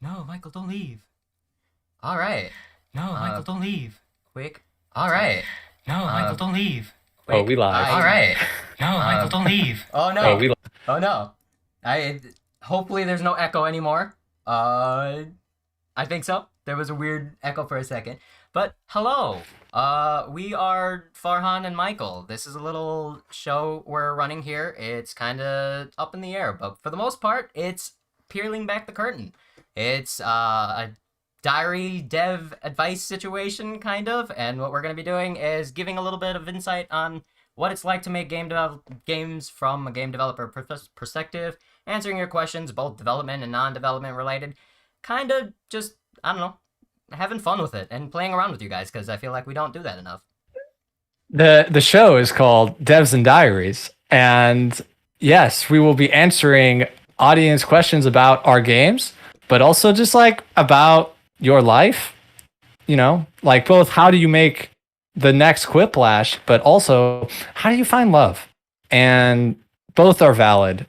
No, Michael, don't leave. All right. No, Michael, don't leave. Quick. All right. No, Michael, don't leave. Oh, Quick. we live. All right. No, Michael, don't leave. Oh Oh, no. we live. Oh no. I hopefully there's no echo anymore. I think so. There was a weird echo for a second. But hello. We are Farhan and Michael. This is a little show we're running here. It's kind of up in the air, but for the most part, it's peeling back the curtain. It's a diary dev advice situation, kind of, and what we're going to be doing is giving a little bit of insight on what it's like to make games from a game developer perspective, answering your questions, both development and non-development related, kind of just, I don't know, having fun with it and playing around with you guys, because I feel like we don't do that enough. The show is called Devs and Diaries, and yes, we will be answering audience questions about our games, but also just like about your life. You know, like both how do you make the next Quiplash, but also how do you find love? And both are valid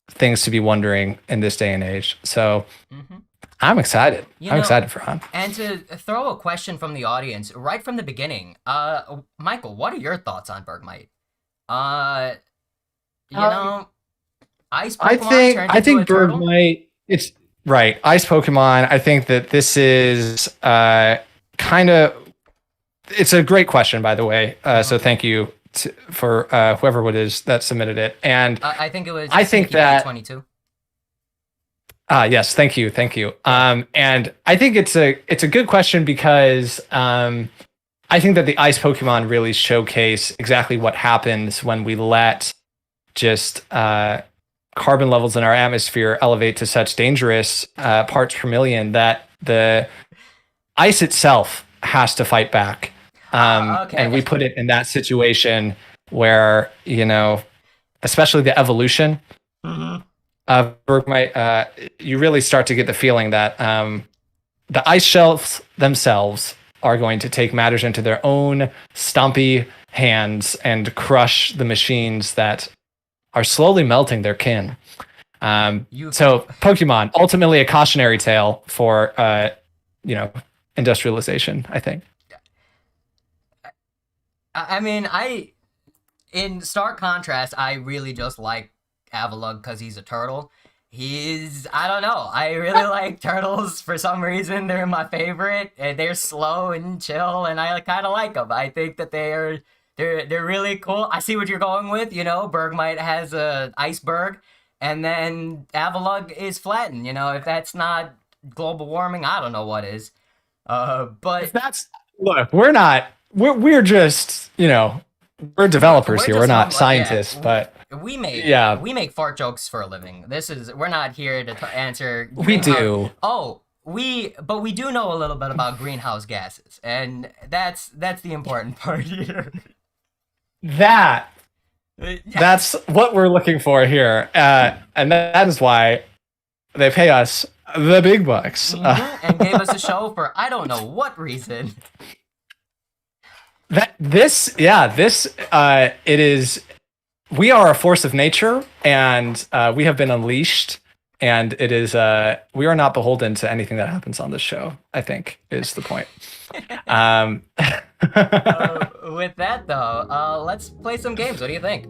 things to be wondering in this day and age. So Mm-hmm. I'm excited. You I'm know- excited for Han. And to throw a question from the audience right from the beginning, Michael, what are your thoughts on Bergmite? You know, Ice Pokemon turned I into think a turtle? Bergmite. It's right. Ice Pokemon. I think that this is kind of. It's a great question, by the way. So thank you for whoever it is that submitted it. And I think it was. I think that- 22. yes, thank you. And I think it's a good question because I think that the ice Pokemon really showcase exactly what happens when we let just carbon levels in our atmosphere elevate to such dangerous parts per million that the ice itself has to fight back. Okay. And we put it in that situation where, you know, especially the evolution Mhm. of Bergmite, you really start to get the feeling that the ice shelves themselves are going to take matters into their own stumpy hands and crush the machines that are slowly melting their kin. So Pokemon, ultimately a cautionary tale for, industrialization, I think. I mean, in stark contrast, I really just like Avalugg because he's a turtle. I don't know. I really like turtles for some reason. They're my favorite. They're slow and chill, and I kind of like them. I think that they're really cool. I see what you're going with. You know, Bergmite has a iceberg, and then Avalugg is flattened. You know, if that's not global warming, I don't know what is. But Look, we're just, we're developers We're here. just We're not humble, scientists, yeah. but we make Yeah. we make fart jokes for a living. We're not here to answer. we do. But we do know a little bit about greenhouse gases, and that's the important part here. That's what we're looking for here. And that is why they pay us the big bucks. And gave us a show for I don't know what reason. It is. We are a force of nature, and we have been unleashed. And it is. We are not beholden to anything that happens on this show, I think, is the point. With that though, let's play some games. What do you think?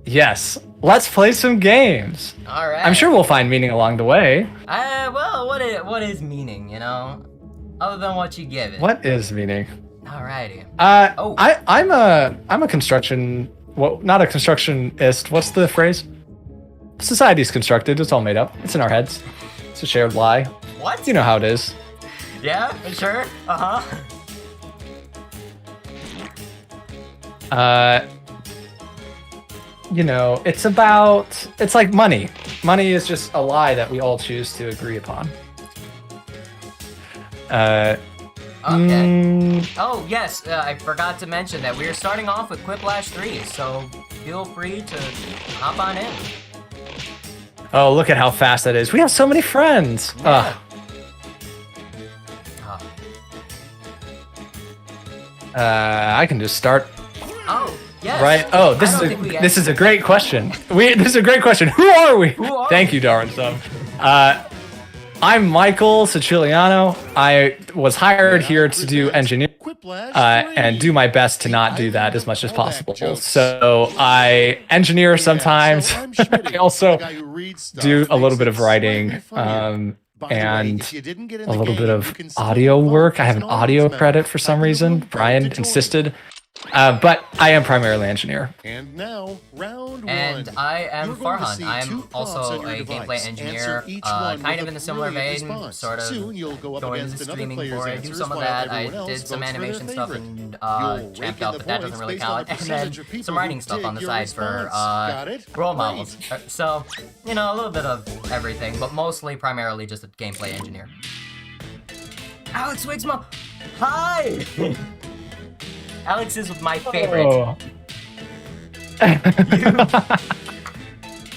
Yes, let's play some games. All right. I'm sure we'll find meaning along the way. Well, what is meaning? You know, other than what you give it. What is meaning? Alrighty. I'm a construction. Well, not a constructionist. What's the phrase? Society's constructed. It's all made up. It's in our heads. It's a shared lie. What? You know how it is. Yeah, sure. Uh-huh. It's like money. Money is just a lie that we all choose to agree upon. Okay. mm, Oh, yes, I forgot to mention that we are starting off with Quiplash 3, so feel free to hop on in. oh, look at how fast that is. We have so many friends. Yeah. I can just start. Oh, yes. Right. Oh, I don't think we this is a great question. This is a great question. Who are we? Who are Thank we? you, Darwin. So, I'm Michael Siciliano. I was hired here to do engineering and do my best to not do that as much as possible. So I engineer sometimes. I also do a little bit of writing and a little bit of audio work. I have an audio credit for some reason. Brian insisted. But I am primarily an engineer. And now, round one. And I am Farhan. I'm also a gameplay engineer, kind of in a similar vein, sort of Soon you'll go up going against into another streaming player's for it. I do answers some of while that. I everyone did else some votes for their animation stuff favorite. and You'll Jackpot, rake in but the that doesn't points really based on count. the And then percentage of people some who writing stuff dig on the your side for response. Got it? role Great. models. So, you know, a little bit of everything, but mostly primarily just a gameplay engineer. Alex Wigsma! Hi! Alex is my favorite. Oh.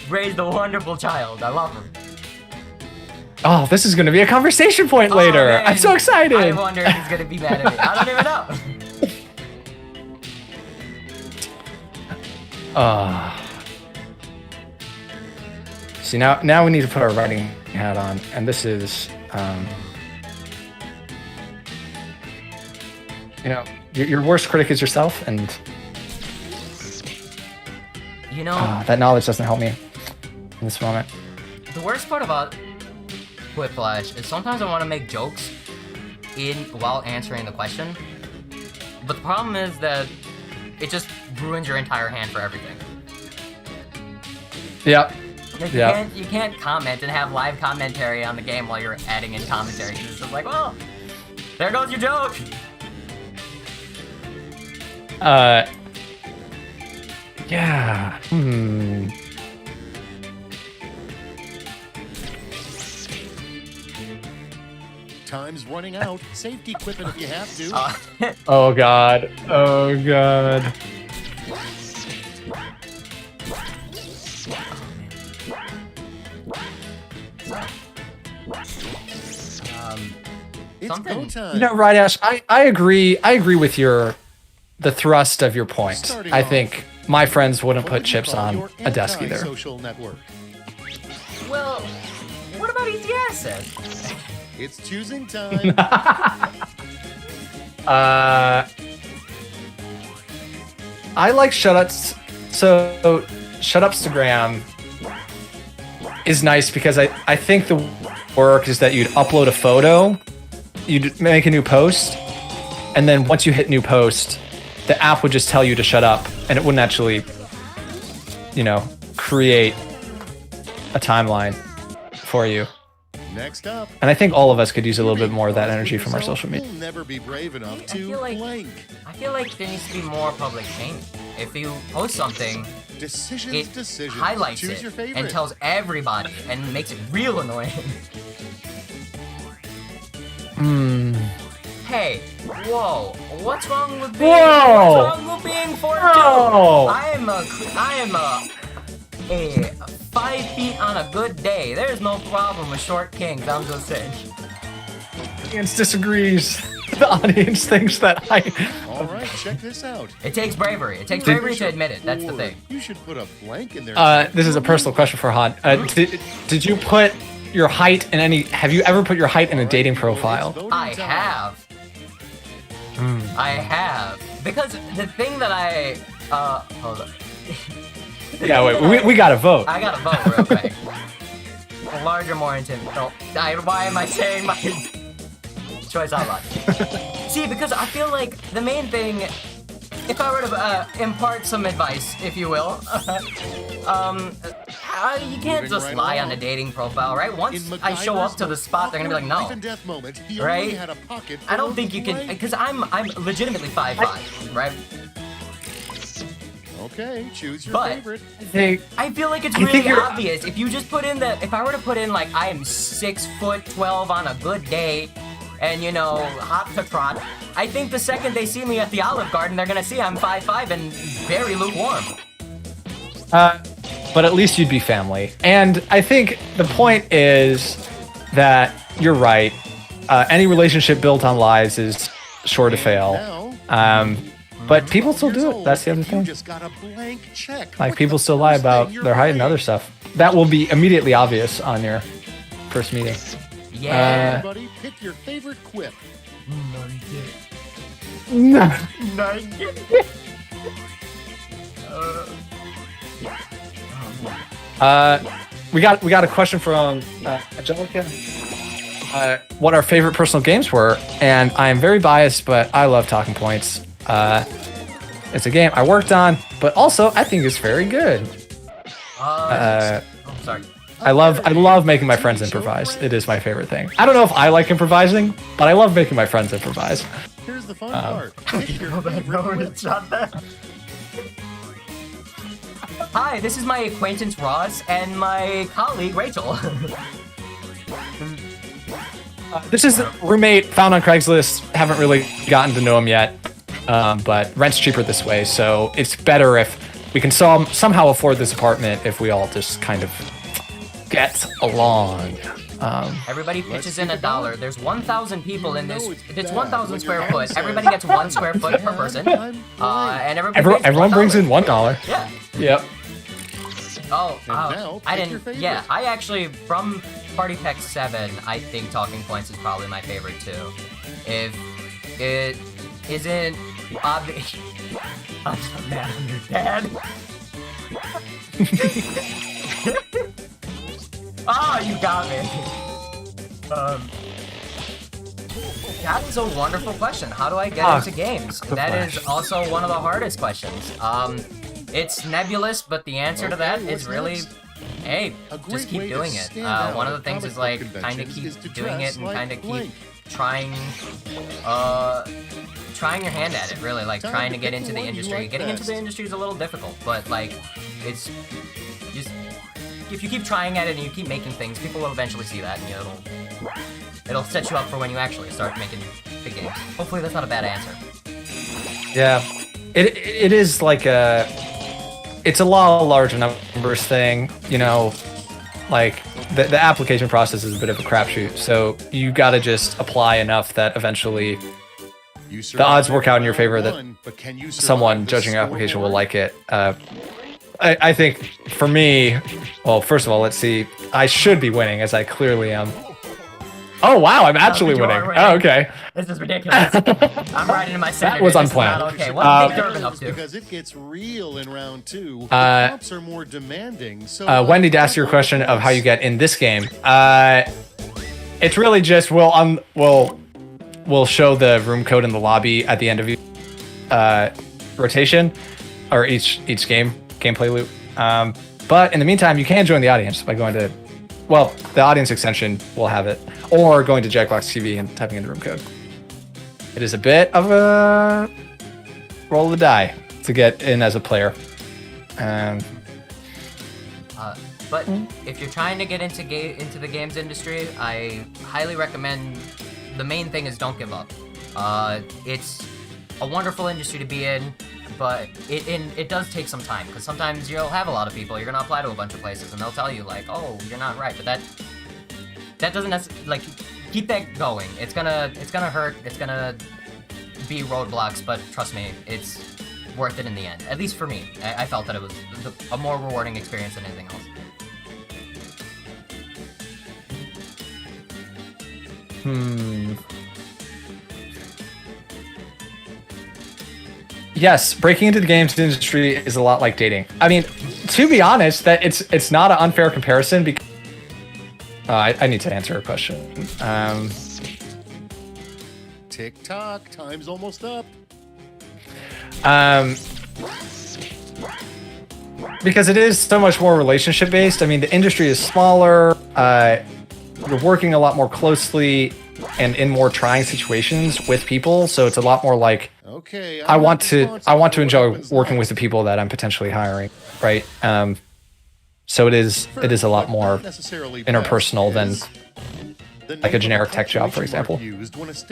Raised a wonderful child. I love him. Oh, this is going to be a conversation point later. Man. I'm so excited. I wonder if he's gonna be mad at me. I don't even know. See, now we need to put our writing hat on, and this is, you know, your worst critic is yourself, and You know, that knowledge doesn't help me in this moment. the worst part about Whiplash is sometimes I want to make jokes while answering the question, but the problem is that it just ruins your entire hand for everything. Yep. Like, Yeah. you can't comment and have live commentary on the game while you're adding in commentary. It's just like, well, there goes your joke. Yeah. Time's running out. Safety quip it if you have to. Oh god. Oh god. It's something. go time. You know, right, Ash, I agree with the thrust of your point. Starting I off, think my friends wouldn't What put would you chips call on your a desk either. anti-social network? Well, what about easy access? It's choosing time. I like shutups. So shutupstagram is nice because I think the work is that you'd upload a photo, you'd make a new post, and then once you hit new post, the app would just tell you to shut up, and it wouldn't actually, you know, create a timeline for you. Next up. And I think all of us could use a little bit more of that energy from our social media. You'll never be brave enough I to feel like- blank. I feel like there needs to be more public shaming. If you post something, Decisions, it decisions. highlights Choose it your favorite. and tells everybody and makes it real annoying. Hey, whoa! What's wrong with being? Whoa! What's wrong with being 4'2"? Whoa! I am a 5 feet on a good day. There's no problem with short kings. I'm just saying. The audience disagrees. The audience thinks that All right, check this out. It takes bravery. It takes bravery to admit it. That's the thing. You should put a blank in there. This is a personal question for Han. Did you put your height in any? Have you ever put your height in a dating profile? I have. I have. Because the thing that I hold on. Yeah, wait. We gotta vote. I gotta vote real quick. Larger, more intimidating. No, why am I saying my choice out loud? See, because I feel like the main thing, if I were to impart some advice, if you will, you can't just right lie along. on a dating profile, right? Once In I show up to the spot, they're gonna be like, Life no. and death moment, he Right? only had a pocket I don't full think of you can, blank. because I'm legitimately 5'5", right? Okay, choose your But- favorite. I feel like it's I think really you're- obvious. If you just put in if I were to put in like I am 6'12" on a good day, and you know hop to trot, I think the second they see me at the Olive Garden, they're gonna see I'm 5'5" and very lukewarm. But at least you'd be family. And I think the point is that you're right. Any relationship built on lies is sure to fail. Now, But people still years do it. old, That's the other You thing. just got a blank check. Like What's people the still lie first about thing you're their height and buying? other stuff. That will be immediately obvious on your first meeting. Yeah. Everybody, pick your favorite quip. No. We got a question from Angelica. What our favorite personal games were, and I am very biased, but I love Talking Points. It's a game I worked on, but also I think it's very good. Sorry. I love making my friends improvise. It is my favorite thing. I don't know if I like improvising, but I love making my friends improvise. Here's the fun part. Pick your favorite quip. Hi, this is my acquaintance Ross and my colleague Rachel. This is a roommate found on Craigslist. Haven't really gotten to know him yet, but rent's cheaper this way, so it's better if we can somehow afford this apartment if we all just kind of get along. Everybody pitches in $1. There's 1,000 people in this. It's 1,000 square foot. Everybody gets 1 square foot per person. And Everyone brings in $1. Yeah. Yep. I didn't. Yeah, I actually, from Party Pack 7, I think Talking Points is probably my favorite too. If it isn't obvious. I'm so mad at your dad. Oh, you got me. That is a wonderful question. How do I get into games? That is also one of the hardest questions. It's nebulous, but the answer to that is really, hey, just keep doing it. One of the things is like kind of keep doing it and kind of keep trying your hand at it. Really, like trying to get into the industry. Getting into the industry is a little difficult, but like it's just if you keep trying at it and you keep making things, people will eventually see that, and it'll set you up for when you actually start making big games. Hopefully, that's not a bad answer. Yeah, it is like it's a law of large numbers thing, you know, like the application process is a bit of a crapshoot. So you got to just apply enough that eventually the odds work out in your favor that someone judging your application will like it. I think for me, well, first of all, let's see. I should be winning, as I clearly am. Oh, wow, I'm actually winning. Oh, okay. This is ridiculous. I'm right into my center. That was This is unplanned. not okay. What is Durbin up to? Because it gets real in round 2. The prompts are more demanding. So Wendy, to ask your question of how you get in this game, it's really just we'll show the room code in the lobby at the end of each rotation or each gameplay loop. But in the meantime, you can join the audience by going to, well, the audience extension will have it, or going to Jackbox TV and typing in the room code. It is a bit of a roll of the die to get in as a player. But if you're trying to get into the games industry, I highly recommend. The main thing is don't give up. It's a wonderful industry to be in, but it does take some time, because sometimes you'll have a lot of people. You're gonna apply to a bunch of places, and they'll tell you like, "Oh, you're not right," but that doesn't necessarily, like, keep that going. It's gonna hurt. It's gonna be roadblocks, but trust me, it's worth it in the end. At least for me, I felt that it was a more rewarding experience than anything else. Yes, breaking into the games industry is a lot like dating. I mean, to be honest, that it's not an unfair comparison because I need to answer a question. Tick-tock, time's almost up. Because it is so much more relationship based. I mean, the industry is smaller. You're working a lot more closely and in more trying situations with people, so it's a lot more like, okay, I want to enjoy working with the people that I'm potentially hiring, right? So it is a lot more interpersonal than like a generic tech job, for example,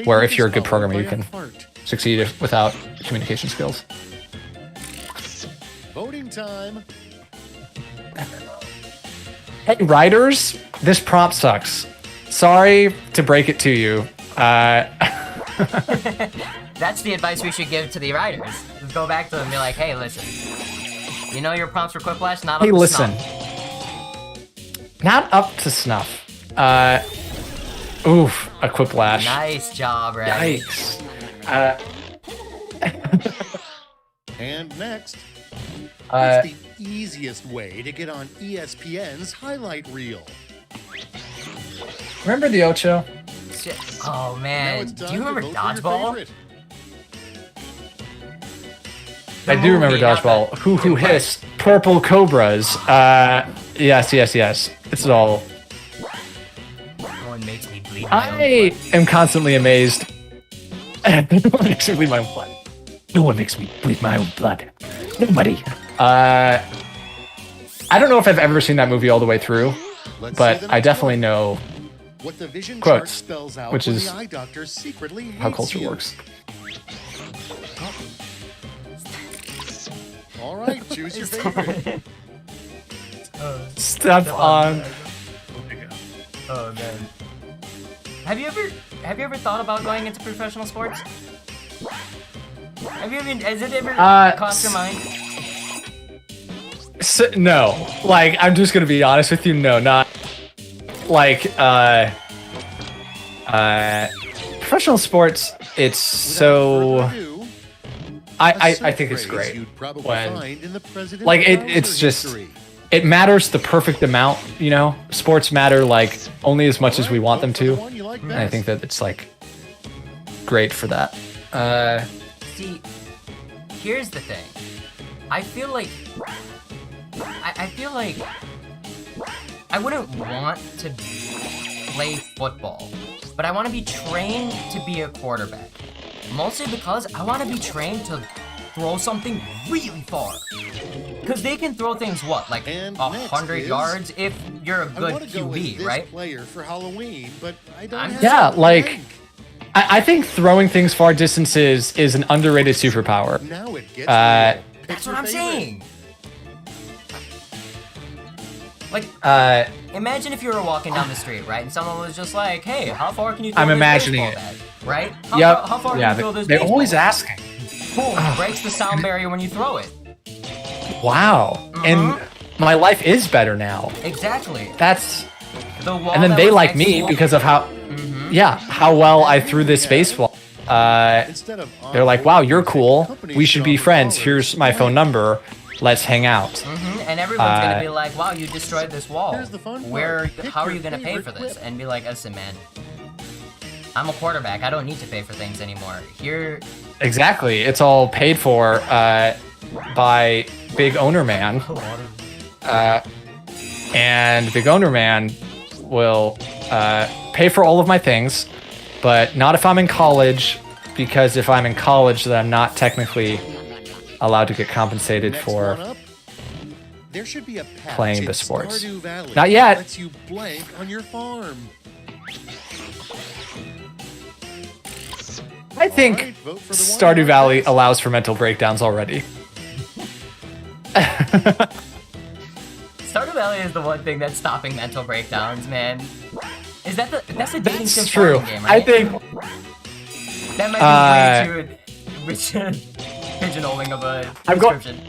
where if you're a good programmer, you can succeed without communication skills. Voting time. Hey, writers, this prompt sucks. Sorry to break it to you. That's the advice we should give to the writers. Just go back to them and be like, "Hey, listen. You know your prompts for Quiplash not up to snuff." Not up to snuff. Oof, a quiplash. Nice job, Ray. Yikes. And next, Uh, what's the easiest way to get on ESPN's highlight reel? remember the Ocho? Oh Now man, it's do time you to remember vote for your dodgeball? favorite. The I do remember movie, not dodgeball. the- Who hissed? Purple cobras. Yes. It's all. No one makes me bleed my own I blood. am constantly amazed. No one makes me bleed my own blood. No one makes me bleed my own blood. Nobody. I don't know if I've ever seen that movie all the way through, Let's see but the I next definitely one. know What the vision chart quotes, spells out which when is the eye doctor secretly how hates culture you. works. All right, choose your favorite. Step on. Oh man. Have you ever thought about going into professional sports? Has it ever crossed your mind? No, like I'm just gonna be honest with you. No, not like professional sports. It's so. Without further ado, I a think it's phrase great you'd probably when find in the president's like browser it's just history. it matters the perfect amount. You know, sports matter like only as much as we want them Vote for the to. one you like And I best. think that it's like great for that. See, here's the thing. I feel like I wouldn't want to play football, but I want to be trained to be a quarterback. Mostly because I want to be trained to throw something really far. Because they can throw things, what, like And 100 next is- yards if you're a I good want to go with QB, this right? player for Halloween, but I don't I'm- have Yeah, something like- blank. I think throwing things far distances is an underrated superpower. Now it gets Uh, real. Pick That's your what I'm favorite. saying. Like, Uh, imagine if you were walking down the street, right, and someone was just like, "Hey, how far can you throw I'm this imagining baseball it. bat?" Right? How yep. far, how far Yeah, can you throw this they're baseball always bat? asking. Boom! Breaks the sound barrier when you throw it. Wow. And my life is better now. Exactly. That's The wall and then that they was like next me to- because of how how well I threw this baseball. Instead of They're like, wow, you're cool. companies We should be offer friends. dollars. Here's my phone number. Let's hang out. and everyone's gonna Uh, be like, "Wow, you destroyed this wall. Here's the fun part. Where? Pick How are your you gonna pay favorite for this?" quip. And be like, "Listen, man, I'm a quarterback. I don't need to pay for things anymore. Here, Exactly. It's all paid for by Big Owner Man. And Big Owner Man will pay for all of my things, but not if I'm in college, because if I'm in college, then I'm not technically allowed to get compensated Next for. one up, there should be a patch playing in the sports. Stardew Valley Not yet. that lets you blank on your farm. I think All right, vote for the one you Stardew like Valley best. allows for mental breakdowns already. Stardew Valley is the one thing that's stopping mental breakdowns, man. Is that that's a dating That's sim true. farming game, right? I think that might be way too pigeonholing of a I'm go- description.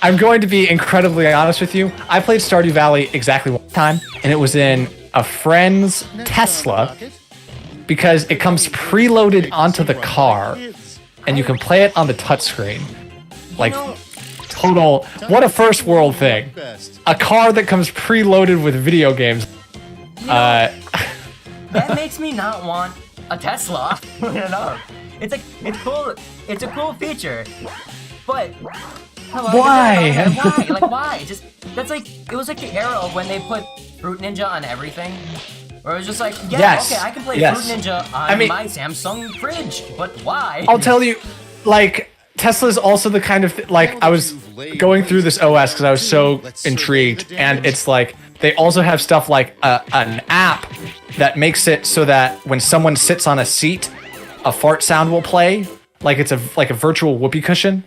I'm going to be incredibly honest with you. I played Stardew Valley exactly one time, and it was in a friend's Next Tesla on the docket, because it comes preloaded onto the run by car, kids. and you can play it on the touchscreen. Like, know- total. What a first world thing. Best. A car that comes preloaded with video games. That makes me not want a Tesla. Enough. It's cool. It's a cool feature, but hello, Why? Why? Like why? Just that's like it was like the era of when they put Fruit Ninja on everything. Where it was just like, yeah, Yes. okay, I can play Yes. Fruit Ninja on I mean- my Samsung fridge, but why? I'll tell you, like, Tesla's also the kind of like I was going through this OS because I was so intrigued, and it's like they also have stuff like an app that makes it so that when someone sits on a seat, a fart sound will play. Like it's a virtual whoopee cushion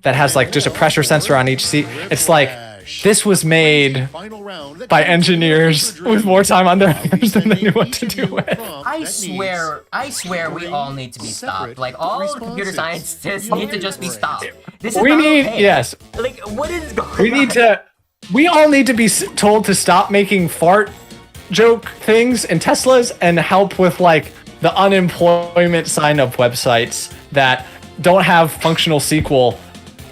that has like just a pressure sensor on each seat. It's like this was made Final round that by comes engineers with a with more time on their hands than they Sending knew what each to of do you a with. prompt I that swear we all need to be stopped. Like all computer responses. scientists need to just be stopped. This is We not need okay. yes. Like what is going We need to. We all need to be told to stop making fart joke things in Teslas and help with like the unemployment sign-up websites that don't have functional SQL.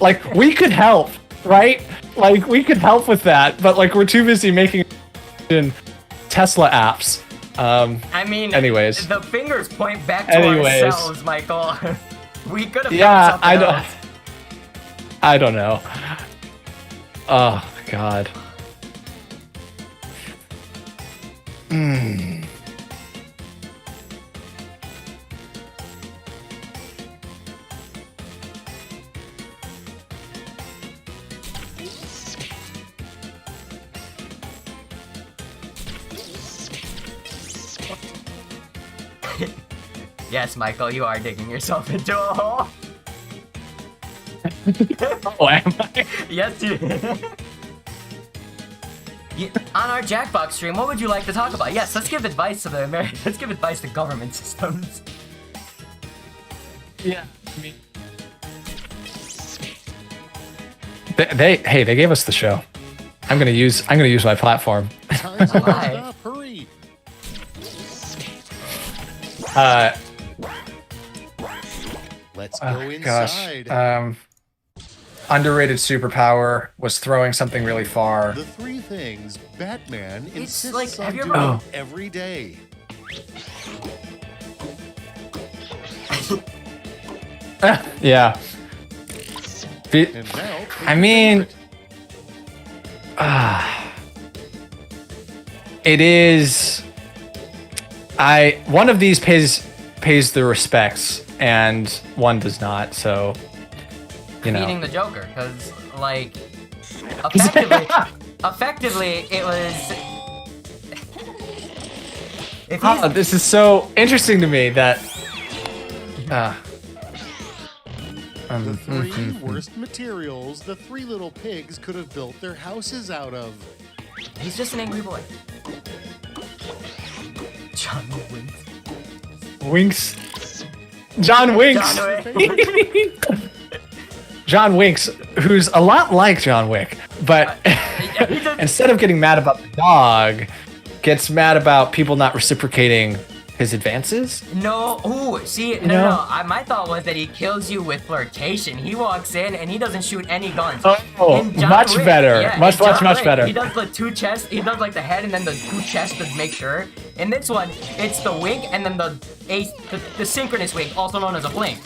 Like we could help, right? Like we could help with that, but like we're too busy making Tesla apps. I mean, anyways, the fingers point back to ourselves, Michael. We could have done something else. I don't know. Oh God. Yes, Michael, you are digging yourself into a hole. Oh, am I? Yes, you. On our Jackpot stream, what would you like to talk about? Yes, let's give advice to let's give advice to government systems. Yeah, I mean, they gave us the show. I'm gonna use my platform. Time's about up. Hurry. Let's go inside. Gosh. Underrated superpower was throwing something really far. The three things Batman insists like, have on you doing ever- every day. Yeah. And now, I mean, it is. One of these pays the respects, and one does not. So, you know. Beating the Joker, because like effectively it was. If he's, This is so interesting to me that. the three worst materials the three little pigs could have built their houses out of. he's just an angry boy. John Winks. John Winks. John Winks, who's a lot like John Wick, but instead of getting mad about the dog, gets mad about people not reciprocating his advances. No, ooh, see, no. My thought was that he kills you with flirtation. He walks in and he doesn't shoot any guns. Oh, In John much Wick, better. yeah, Much in John Wick, better. He does the two chests. He does like the head and then the two chests to make sure. In this one, it's the wink and then the synchronous wink, also known as a blink.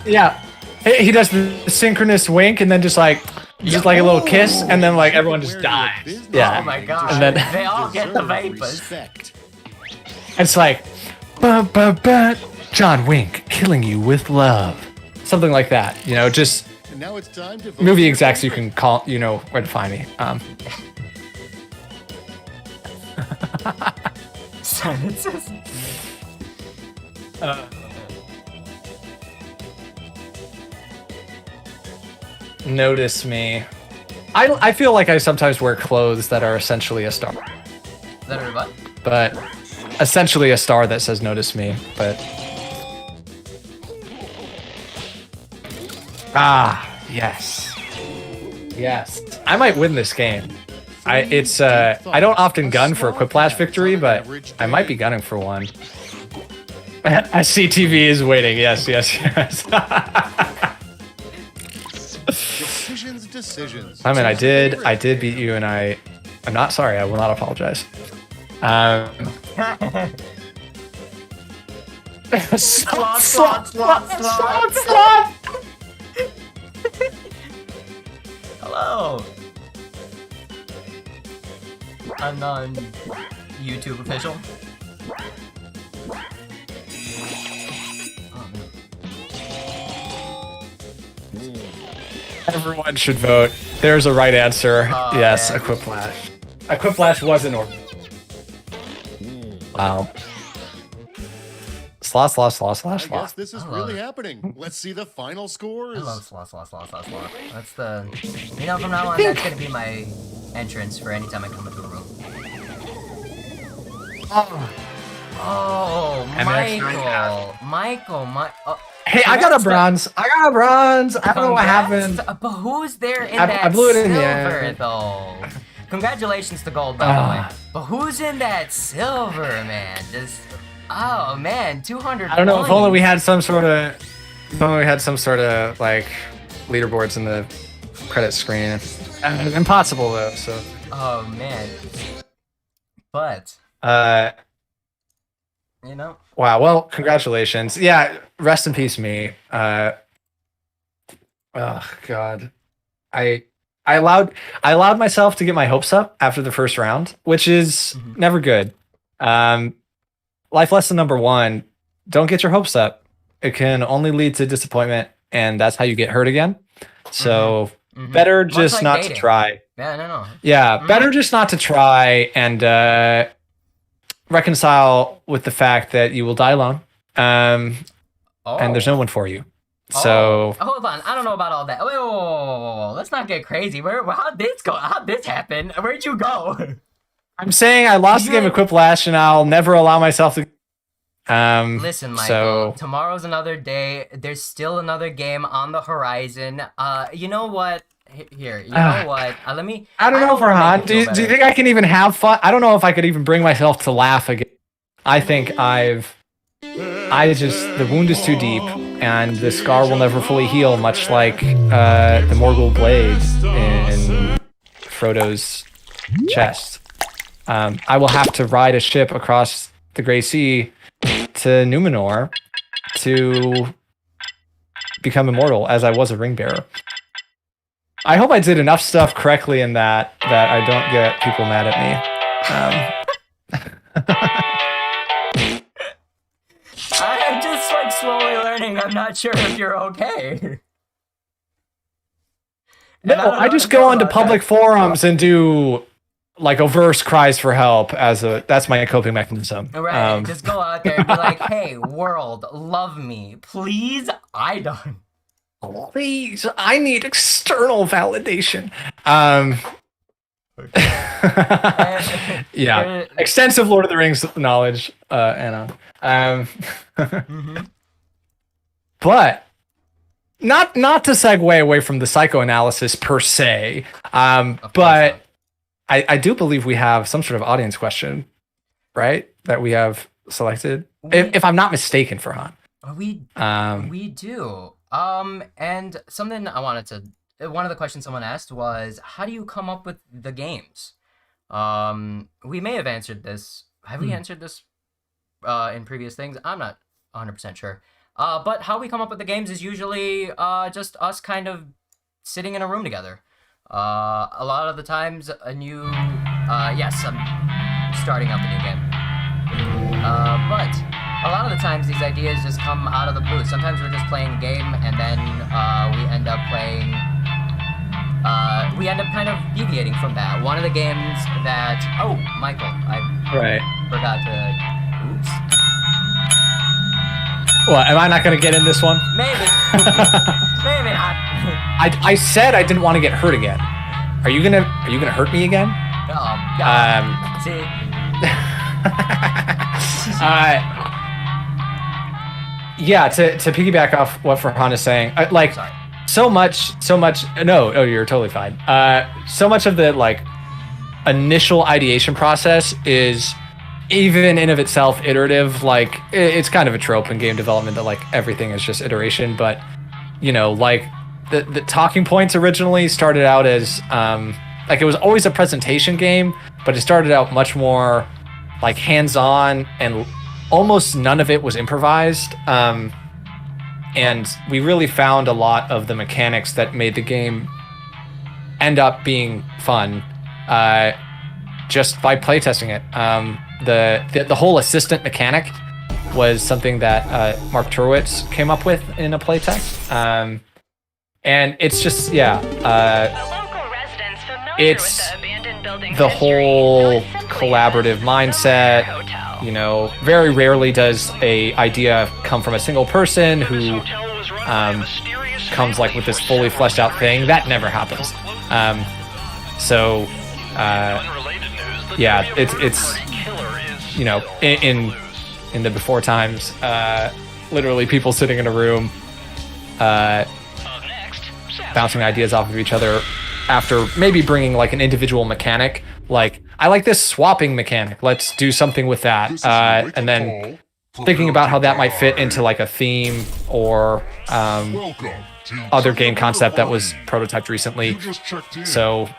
Yeah, he does the synchronous wink and then just like a little kiss, and then like everyone just dies. Yeah. Oh my god. And then they all get the vapors. Respect. it's like, John Wink killing you with love, something like that. You know, just And now it's time to vote movie for your execs. You favorite. can call. You know where to find me. Sentences. Notice me. I feel like I sometimes wear clothes that are essentially a star, That are what? but essentially a star that says "Notice me." But yes, I might win this game. I don't often gun for a quiplash victory, but I might be gunning for one. I see TV is waiting. Yes. Decisions. I mean, I did beat you, and I'm not sorry. I will not apologize. Slot. Hello. I'm non YouTube official. Everyone should vote. There's a right answer. Yes, man. a quiplash. A quiplash was an order. Wow. Slot. I guess this is really happening. Let's see the final scores. I love slot. That's the, from now on, that's gonna be my entrance for any time I come into a room. Oh, Michael. Hey, I got a bronze. I don't know what happened. But who's there in I that blew it in the silver, end. though? Congratulations to gold, by the way. But who's in that silver, man? Just, oh man, 200. I don't know. If only we had some sort of, like leaderboards in the credit screen. Impossible though. So. Oh man. But. You know. Wow. Well, congratulations. Yeah. Rest in peace, me. Oh God. I allowed myself to get my hopes up after the first round, which is never good. Life lesson number 1: don't get your hopes up. It can only lead to disappointment, and that's how you get hurt again. So better just like not dating. to try. Yeah, no. Yeah, better just not to try and reconcile with the fact that you will die alone. And there's no one for you. So hold on, I don't know about all that. Whoa. Let's not get crazy. How'd this go? How'd this happen? Where'd you go? I'm saying I lost the game of Quiplash, and I'll never allow myself to. Listen, Michael. Tomorrow's another day. There's still another game on the horizon. You know what? Here. You know what? Let me. I don't know, Farhan. Do you think I can even have fun? I don't know if I could even bring myself to laugh again. I think the wound is too deep, and the scar will never fully heal, much like the Morgul blade in Frodo's chest. I will have to ride a ship across the Grey Sea to Numenor to become immortal, as I was a ring bearer. I hope I did enough stuff correctly in that I don't get people mad at me. I'm just like slowly learning. I'm not sure if you're okay. No, I just go onto public forums and do like a verse cries for help that's my coping mechanism. Right, just go out there and be like, "Hey, world, love me, please." Please, I need external validation. Yeah, extensive Lord of the Rings knowledge, Anna. But not to segue away from the psychoanalysis per se, but I do believe we have some sort of audience question, right? That we have selected, if I'm not mistaken, Farhan. We do. And something I wanted to. One of the questions someone asked was, "How do you come up with the games?" We may have answered this. Have we answered this in previous things? I'm not 100% sure. But how we come up with the games is usually just us kind of sitting in a room together. A lot of the times, yes, I'm starting up a new game. But a lot of the times, these ideas just come out of the blue. Sometimes we're just playing a game, and then we end up kind of deviating from that. One of the games that... Oh, Michael, I forgot to... Oops. What, am I not going to get in this one? Maybe. Maybe not. I said I didn't want to get hurt again. Are you gonna hurt me again? Oh, God. See? Yeah, to piggyback off what Farhan is saying, Sorry. so much. No, you're totally fine. So much of the like initial ideation process is even in of itself iterative. Like it's kind of a trope in game development that like everything is just iteration. But like the talking points originally started out as like it was always a presentation game, but it started out much more like hands-on and almost none of it was improvised. And we really found a lot of the mechanics that made the game end up being fun just by playtesting it. The whole assistant mechanic was something that Mark Turwitz came up with in a playtest. And it's just, it's the whole collaborative mindset. Very rarely does a idea come from a single person who comes like with this fully fleshed out thing. That never happens. It's in the before times, literally people sitting in a room bouncing ideas off of each other after maybe bringing like an individual mechanic, like I like this swapping mechanic. Let's do something with that, and then thinking about how that might fit into like a theme or other game concept that was prototyped recently. So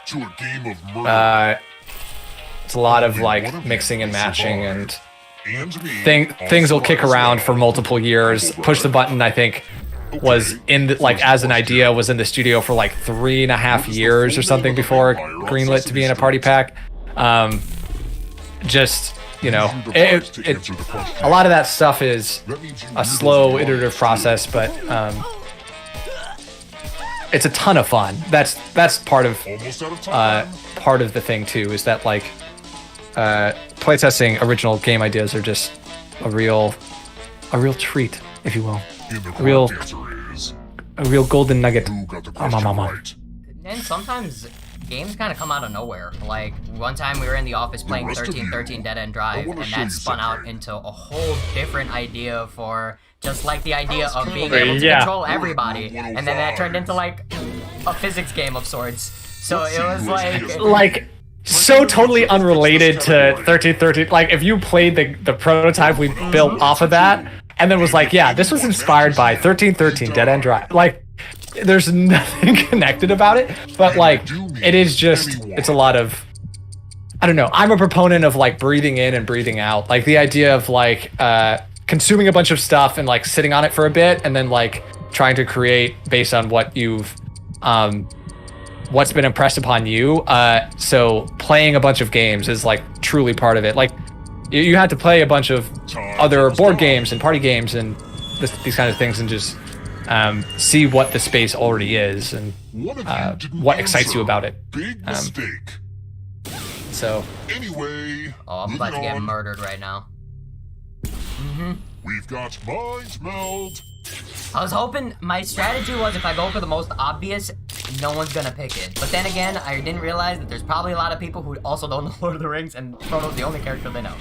it's a lot of like mixing and matching, and things will kick around for multiple years. Push the Button, I think, was in the, like as an idea was in the studio for like 3.5 years or something before greenlit to be in a party pack. Just you know, a lot of that stuff is a slow iterative process, but it's a ton of fun. That's part of the thing too, is that like playtesting original game ideas are just a real treat, if you will. A real golden nugget. And sometimes games kind of come out of nowhere. Like, one time we were in the office playing 1313 Dead End Drive, and that spun out into a whole different idea for just, like, the idea of being able to control everybody. And then that turned into, like, a physics game of sorts. So it was, like... so totally unrelated to 1313. Like, if you played the prototype we built off of that, and then was like, yeah, this was inspired by 1313 Dead End Drive. Like, there's nothing connected about it, but like, it is just, it's a lot of, I don't know. I'm a proponent of like breathing in and breathing out. Like the idea of like consuming a bunch of stuff and like sitting on it for a bit, and then like trying to create based on what you've, what's been impressed upon you. So playing a bunch of games is like truly part of it. Like you had to play a bunch of other board games and party games and these kind of things, and just see what the space already is and what excites you about it. So Anyway, I'm about to get murdered right now. We've got Mind Meld. I was hoping, my strategy was if I go for the most obvious, no one's gonna pick it. But then again, I didn't realize that there's probably a lot of people who also don't know Lord of the Rings, and Frodo's the only character they know.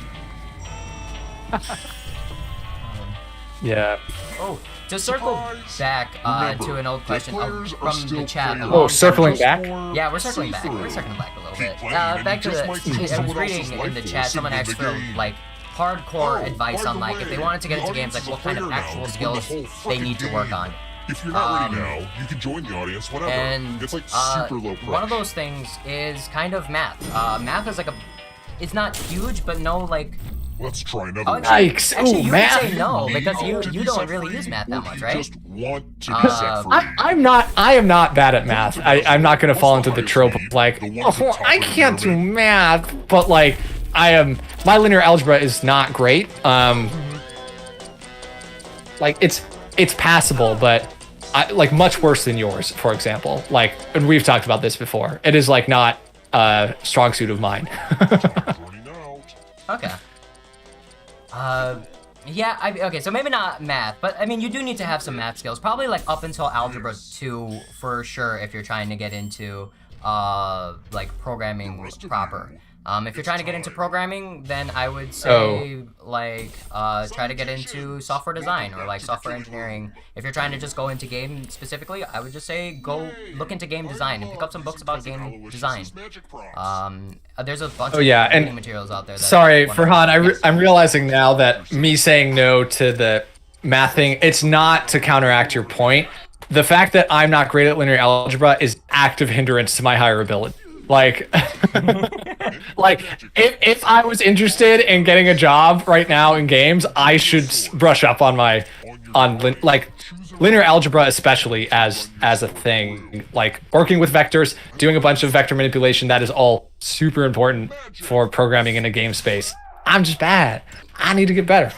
yeah. Oh, to circle back to an old question from the chat. Oh, circling back? Yeah, we're circling back. We're circling back a little bit. Back to the, I was reading in the chat, someone asked for, like, hardcore advice on, like, if they wanted to get into games, like, what kind of actual skills they need to work on. If you're not ready now, you can join the audience whenever. And it's like super low pressure. One of those things is kind of math. Math is like a, it's not huge, but no, like... Let's try another one. Yikes. Actually, you math. would say no, because you don't really use math that much, right? Just want to be set free. I am not bad at math. I'm not going to fall into the trope of like, oh, I can't do math, but like, my linear algebra is not great. Like it's passable, but like much worse than yours, for example. Like, and we've talked about this before. It is like not a strong suit of mine. Okay. Yeah, okay, so maybe not math, but I mean, you do need to have some math skills. Probably like up until Algebra 2 for sure if you're trying to get into, like programming proper. If you're trying to get into programming, then I would say, like, try to get into software design or, like, software engineering. If you're trying to just go into game specifically, I would just say go look into game design and pick up some books about game design. There's a bunch of reading materials out there. Sorry, Farhan, I'm realizing now that me saying no to the math thing, it's not to counteract your point. The fact that I'm not great at linear algebra is active hindrance to my higher ability. Like, like if I was interested in getting a job right now in games, I should brush up on like linear algebra, especially as a thing. Like working with vectors, doing a bunch of vector manipulation, that is all super important for programming in a game space. I'm just bad. I need to get better,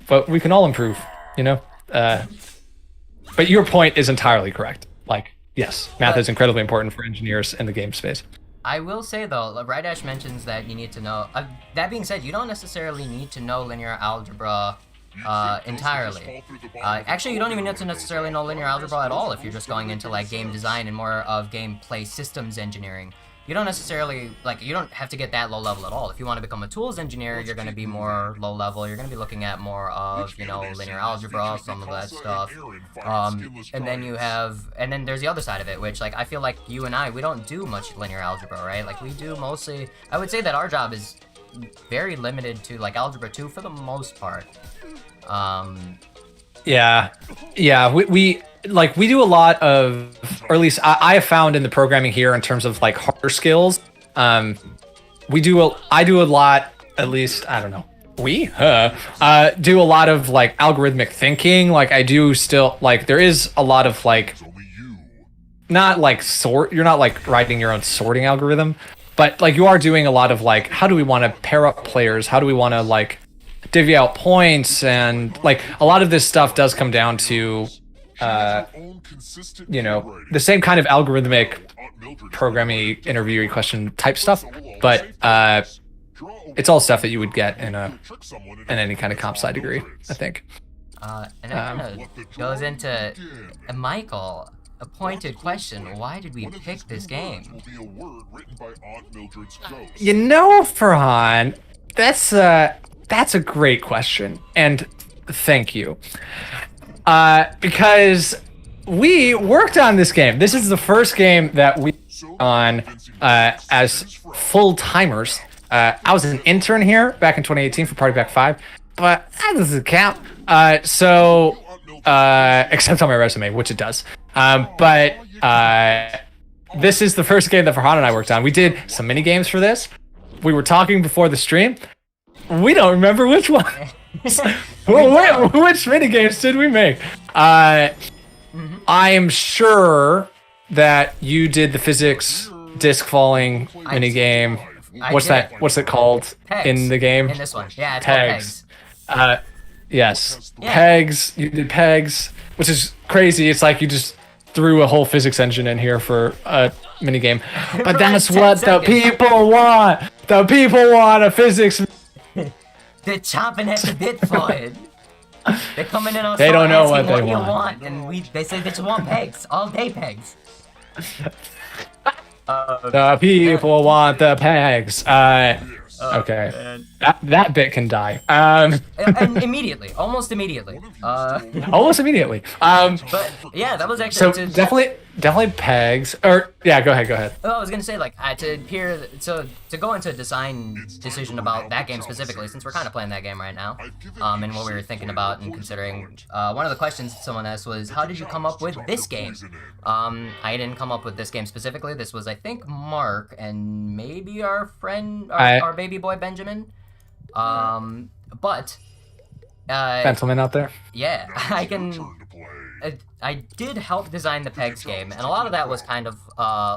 but we can all improve, you know. But your point is entirely correct. Like, yes, math is incredibly important for engineers in the game space. I will say though, Rydash mentions that you need to know. That being said, you don't necessarily need to know linear algebra entirely. Actually, you don't even need to necessarily know linear algebra at all if you're just going into like game design and more of gameplay systems engineering. you don't necessarily like you don't have to get that low level at all. If you want to become a tools engineer, you're going to be more low level. You're going to be looking at more of linear algebra, some of that stuff. And then there's the other side of it, which like I feel like you and we don't do much linear algebra, right? Like we do mostly. I would say that our job is very limited to like algebra 2 for the most part. Yeah, we do a lot of, or at least I have found in the programming here in terms of like harder skills. I do a lot, at least I don't know. Do a lot of like algorithmic thinking. Like I do still like there is a lot of like not like you're not like writing your own sorting algorithm, but like you are doing a lot of like how do we want to pair up players? How do we want to like divvy out points? And like a lot of this stuff does come down to the same kind of algorithmic programming interviewee question type stuff, but it's all stuff that you would get in any kind of comp sci degree, I think. And it kind of goes into Michael, a pointed question. Why did we pick this game? Farhan, that's a great question, and thank you. Because we worked on this game. This is the first game that we on as full timers. I was an intern here back in 2018 for Party Pack 5, but that doesn't count. Except on my resume, which it does. But this is the first game that Farhan and I worked on. We did some mini games for this. We were talking before the stream. We don't remember which one. Which mini games did we make? I am sure that you did the physics disc falling mini game. What's it called Pegs. in the game? In this one, yeah, it's Pegs. called Pegs. Yes, Yeah. Pegs. You did Pegs, which is crazy. It's like you just threw a whole physics engine in here for a mini game, but that's like 10 what the seconds. people want. The people want a physics. They're chomping at the bit for it. They're coming in on They don't know what asking they you want. want, and they say they just want pegs, all day pegs. The people want the Pegs. Okay, that bit can die. And immediately, almost immediately. Almost immediately. But yeah, that was So actually definitely Pegs. Or yeah, go ahead. Oh, I was gonna say like to go into a design decision about that game specifically, since we're kind of playing that game right now, and what we were thinking about and considering. One of the questions someone asked was, "How did you come up with this game?" I didn't come up with this game specifically. This was, I think, Mark and maybe our friend, our baby boy Benjamin. But Gentleman out there. yeah, I did help design the Pegs game, and a lot of that was kind of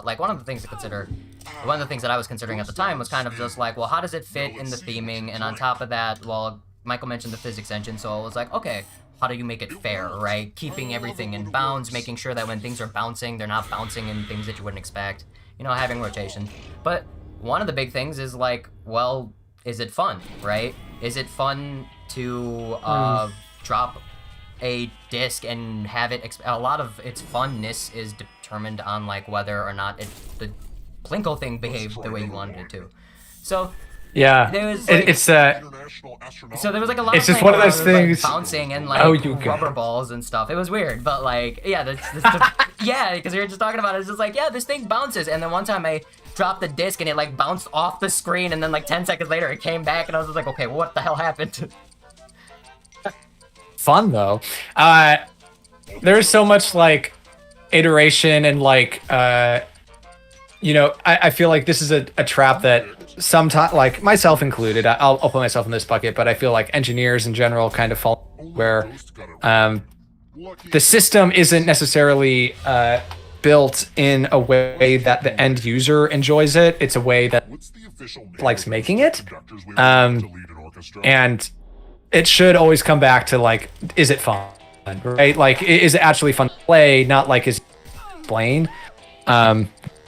like one of the things that I was considering at the time was kind of just like, well, how does it fit in the theming? And on top of that, well, Michael mentioned the physics engine, so I was like, okay, how do you make it fair, right? Keeping everything in bounds, making sure that when things are bouncing, they're not bouncing in things that you wouldn't expect, having rotation. But one of the big things is like, well, is it fun, right? Is it fun to drop a disc and have it a lot of its funness is determined on like whether or not the Plinko thing behaved the way you wanted it to. So Yeah, there was so there was like a lot it's of just one of those playing around with, things- like, bouncing and like Oh, you rubber got- balls and stuff. It was weird, but like yeah, because we were just talking about it. It's just like, yeah, this thing bounces, and then one time I dropped the disc and it like bounced off the screen, and then like 10 seconds later it came back, and I was just like, okay, well, what the hell happened? Fun though. There's so much like iteration and like I feel like this is a trap that sometimes, like myself included, I'll put myself in this bucket, but I feel like engineers in general kind of fall where the system isn't necessarily built in a way that the end user enjoys it. It's a way that likes making it. And it should always come back to like, is it fun, right? Like, is it actually fun to play? Not like is explained,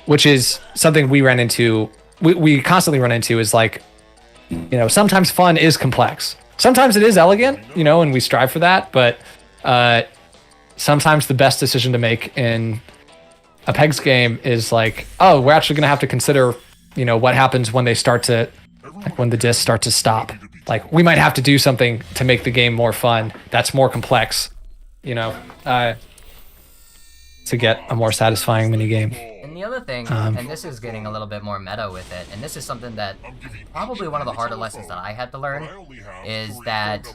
which is something we ran into. We constantly run into is like, sometimes fun is complex. Sometimes it is elegant, and we strive for that. But sometimes the best decision to make in a Pegs game is like, oh, we're actually gonna have to consider, what happens when they start to, like when the discs start to stop. Like we might have to do something to make the game more fun. That's more complex, to get a more satisfying mini game. And the other thing, and this is getting a little bit more meta with it, and this is something that probably one of the harder lessons that I had to learn, is that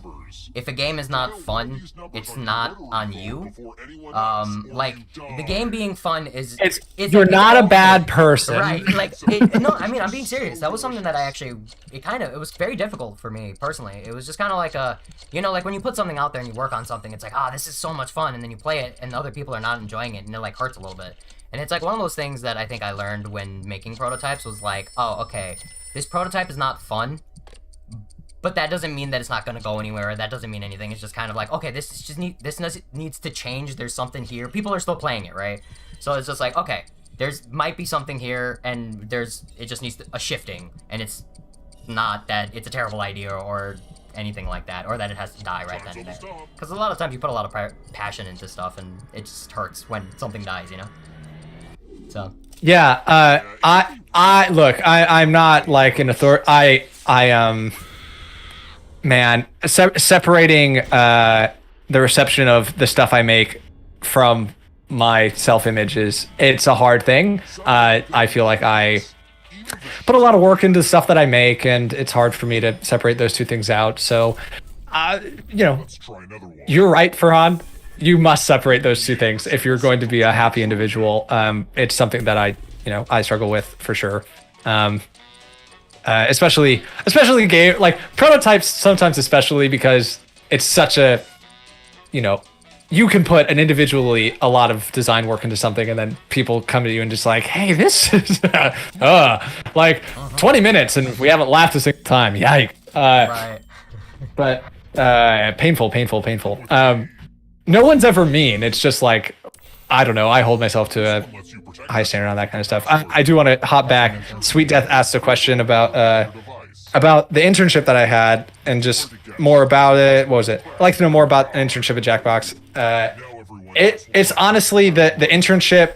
if a game is not fun, it's not on you. Like, the game being fun is... You're not a bad person. Right, like, no, I mean, I'm being serious. That was something that I actually, it was very difficult for me, personally. It was just kind of like like when you put something out there and you work on something, it's like, this is so much fun, and then you play it, and other people are not enjoying it, and it, like, hurts a little bit. And it's like one of those things that I think I learned when making prototypes was like, oh, okay, this prototype is not fun, but that doesn't mean that it's not going to go anywhere, or that doesn't mean anything. It's just kind of like, okay, this needs to change. There's something here. People are still playing it, right? So it's just like, okay, might be something here, and it just needs a shifting, and it's not that it's a terrible idea or anything like that, or that it has to die right then and there. Because a lot of times you put a lot of passion into stuff, and it just hurts when something dies, So yeah, I'm not like an authority. Separating the reception of the stuff I make from my self-image it's a hard thing. I feel like I put a lot of work into the stuff that I make, and it's hard for me to separate those two things out. So, you're right, Farhan. You must separate those two things if you're going to be a happy individual. It's something that I struggle with for sure. Especially game like prototypes sometimes, especially because it's such a, you can put an individually a lot of design work into something, and then people come to you and just like, hey, this is 20 minutes and we haven't laughed a single time. Yikes. right. But painful. No one's ever mean. It's just like, I don't know. I hold myself to a high standard on that kind of stuff. I do want to hop back. Sweet Death asked a question about the internship that I had, and just more about it. What was it? I'd like to know more about an internship at Jackbox. It's honestly the internship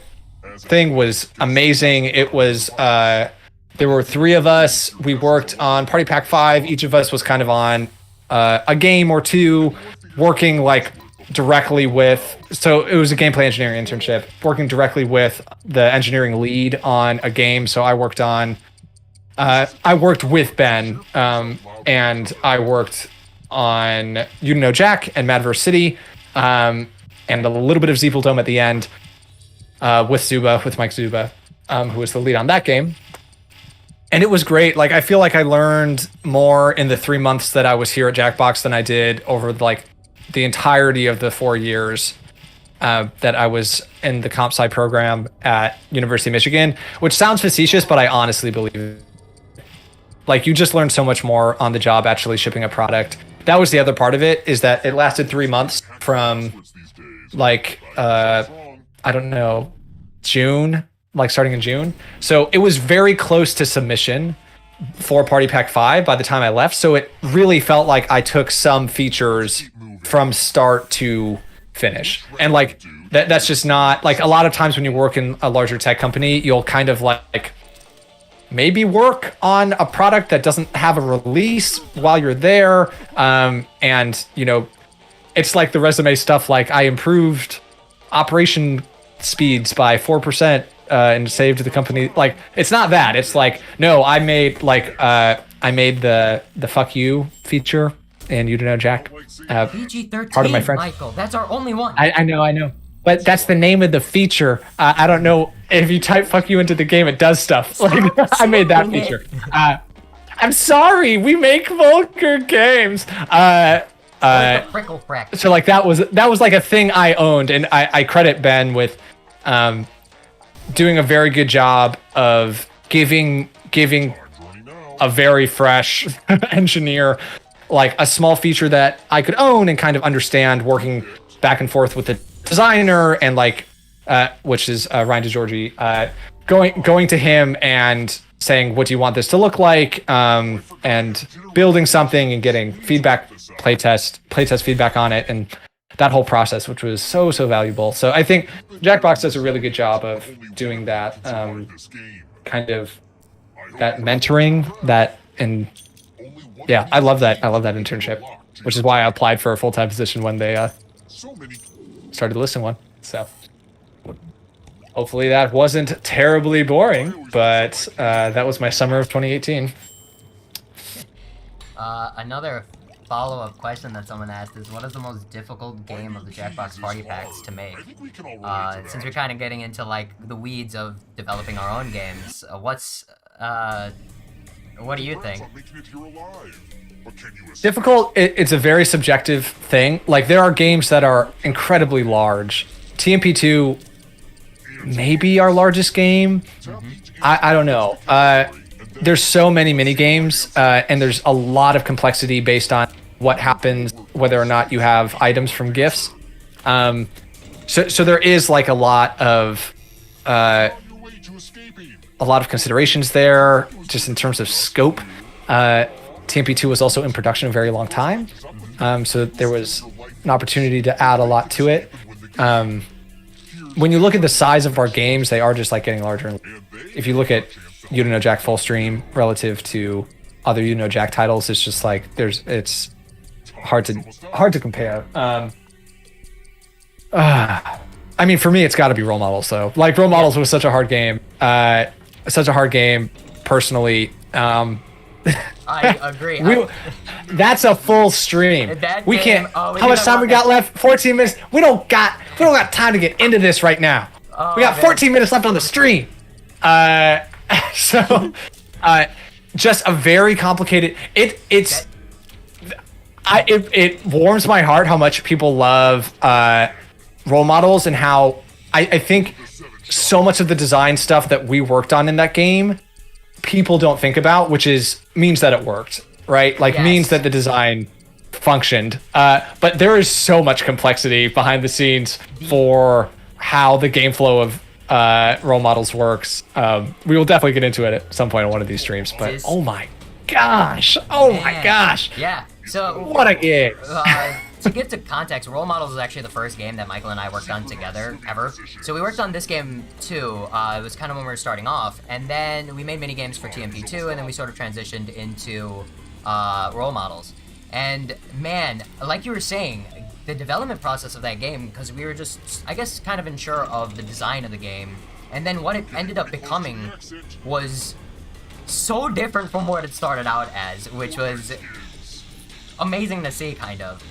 thing was amazing. It was there were 3 of us. We worked on Party Pack 5. Each of us was kind of on a game or 2, working like directly with, so it was a gameplay engineering internship, working directly with the engineering lead on a game. So I worked with Ben, and I worked on Jack and Madverse City, and a little bit of Zeeple Dome at the end, with Mike Zuba, who was the lead on that game. And it was great. Like, I feel like I learned more in the 3 months that I was here at Jackbox than I did over like the entirety of the 4 years that I was in the comp sci program at University of Michigan, which sounds facetious, but I honestly believe it. Like, you just learn so much more on the job actually shipping a product. That was the other part of it, is that it lasted 3 months from like, I don't know, June, like starting in June. So it was very close to submission for Party Pack 5 by the time I left. So it really felt like I took some features from start to finish. And like, that's just not, like, a lot of times when you work in a larger tech company, you'll kind of like maybe work on a product that doesn't have a release while you're there. And, it's like the resume stuff, like I improved operation speeds by 4%. And saved the company. Like, it's not that. It's like, no, I made the fuck you feature and Jack. PG-13, part of my friend. Michael. That's our only one. I know. But that's the name of the feature. I don't know if you type fuck you into the game, it does stuff. Like, I made that feature. I'm sorry, we make vulgar games. So like that was like a thing I owned, and I credit Ben with doing a very good job of giving a very fresh engineer like a small feature that I could own and kind of understand, working back and forth with the designer and like which is Ryan DeGiorgi, going to him and saying, what do you want this to look like, and building something and getting feedback, playtest feedback on it, and that whole process, which was so valuable. So I think Jackbox does a really good job of doing that, kind of that mentoring, that, and yeah, I love that internship, which is why I applied for a full-time position when they started listing one. So hopefully that wasn't terribly boring, but that was my summer of 2018. Another follow-up question that someone asked is, what is the most difficult game of the Jackbox Party Packs to make? Since we're kind of getting into like the weeds of developing our own games, what do you think? Difficult, it's a very subjective thing. Like, there are games that are incredibly large. TMP2 may be our largest game. I don't know. There's so many mini games, and there's a lot of complexity based on what happens, whether or not you have items from gifts. So there is like a lot of considerations there, just in terms of scope. TMP2 was also in production a very long time, so there was an opportunity to add a lot to it. When you look at the size of our games, they are just like getting larger. If you look at You Don't Know Jack Full Stream relative to other You Know Jack titles, it's just like it's hard to compare. I mean, for me, it's got to be Role Models, though. Like, Role Models was such a hard game. Personally. I agree. That's a full stream. We can't. How much time we got left? 14 minutes. We don't got time to get into this right now. We got 14 minutes left on the stream. Just a very complicated. It warms my heart how much people love Role Models, and how I think so much of the design stuff that we worked on in that game, people don't think about, which means that it worked, right? Like, yes. Means that the design functioned. But there is so much complexity behind the scenes for how the game flow of Role Models works. We will definitely get into it at some point on one of these streams, but oh my gosh. Yeah. So what a game. To give to context, Role Models is actually the first game that Michael and I worked on together, ever. So we worked on this game, too. It was kind of when we were starting off. And then we made mini games for TMP2, and then we sort of transitioned into Role Models. And, man, like you were saying, the development process of that game, because we were just, I guess, kind of unsure of the design of the game. And then what it ended up becoming was so different from what it started out as, which was amazing to see, kind of.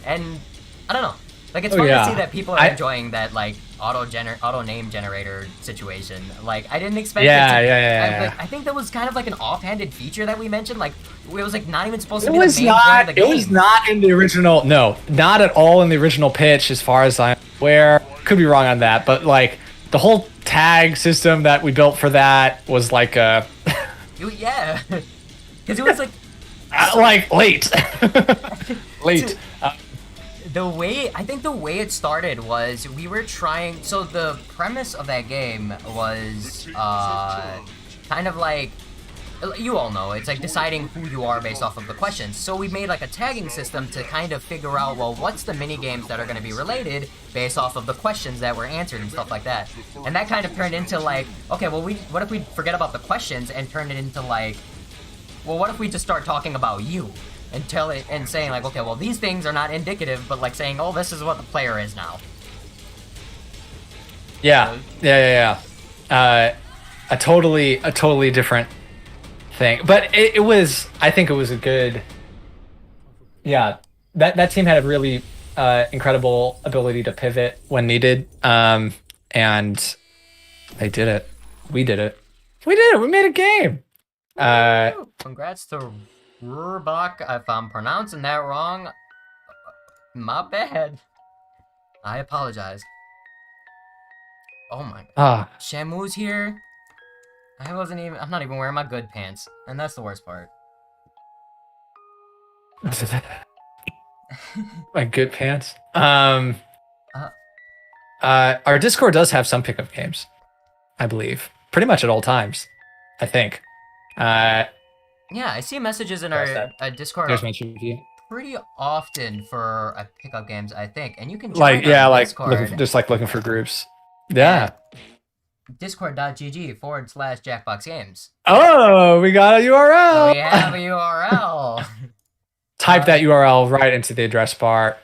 And I don't know, like, it's fun to see that people are enjoying that, like, auto name generator situation. Like, I didn't expect it to. I think that was kind of like an offhanded feature that we mentioned. Like, it was like not even supposed to be the main point of the game. It was not in the original. No, not at all in the original pitch, as far as I'm aware. Could be wrong on that, but like the whole tag system that we built for that was like a. Yeah, because it was like. Like late. Late. The way it started was we were trying. So the premise of that game was kind of like, you all know, it's like deciding who you are based off of the questions. So we made like a tagging system to kind of figure out, well, what's the mini games that are going to be related based off of the questions that were answered and stuff like that. And that kind of turned into like, okay, well, what if we forget about the questions and turn it into like, well, what if we just start talking about you? And saying like, okay, well, these things are not indicative, but like saying, oh, this is what the player is now. Yeah. A totally different thing. But it was, I think it was a good. Yeah, that team had a really incredible ability to pivot when needed, and they did it. We did it. We made a game. Congrats to Rurbach. If I'm pronouncing that wrong, my bad. I apologize. Oh my god. Shamu's here. I'm not even wearing my good pants. And that's the worst part. My good pants. Our Discord does have some pickup games, I believe. Pretty much at all times, I think. Yeah, I see messages in our Discord. There's my tribute. pretty often for pickup games, I think. And you can join Like, our like Discord. just like looking for groups. Yeah. Discord.gg/Jackbox Games. Oh, we got a URL. So we have a URL. Type that URL right into the address bar.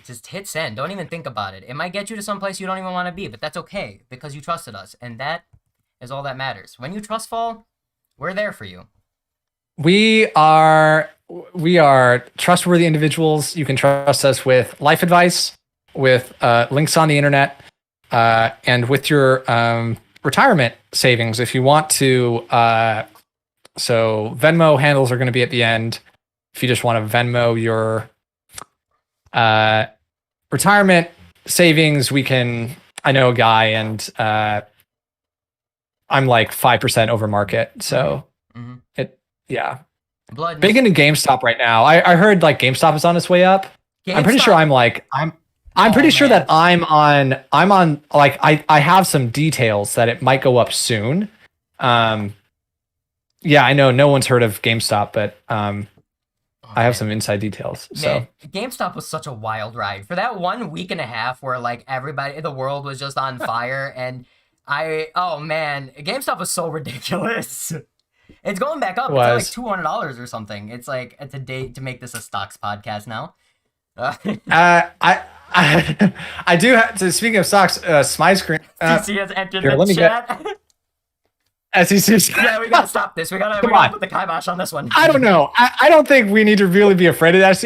Just hit send. Don't even think about it. It might get you to some place you don't even want to be, but that's okay because you trusted us, and that is all that matters. When you trust fall, we're there for you. We are trustworthy individuals. You can trust us with life advice, with links on the internet, and with your retirement savings if you want to. So Venmo handles are going to be at the end. If you just want to Venmo your retirement savings, I know a guy, and I'm like 5% over market. So yeah. Big into GameStop right now. I heard like GameStop is on its way up. I'm pretty sure I'm pretty sure that I'm on like I have some details that it might go up soon. Yeah, I know no one's heard of GameStop, but I have some inside details. So man, GameStop was such a wild ride for that 1 week and a half where like everybody in the world was just on fire, and GameStop was so ridiculous. It's going back up. It's like $200 or something. It's like it's a day to make this a stocks podcast now. I do have to. Speaking of stocks, Smy's screen. CC has entered the chat. SEC. Yeah, we gotta stop this. We gotta put the kibosh on this one. I don't know. I don't think we need to really be afraid of that.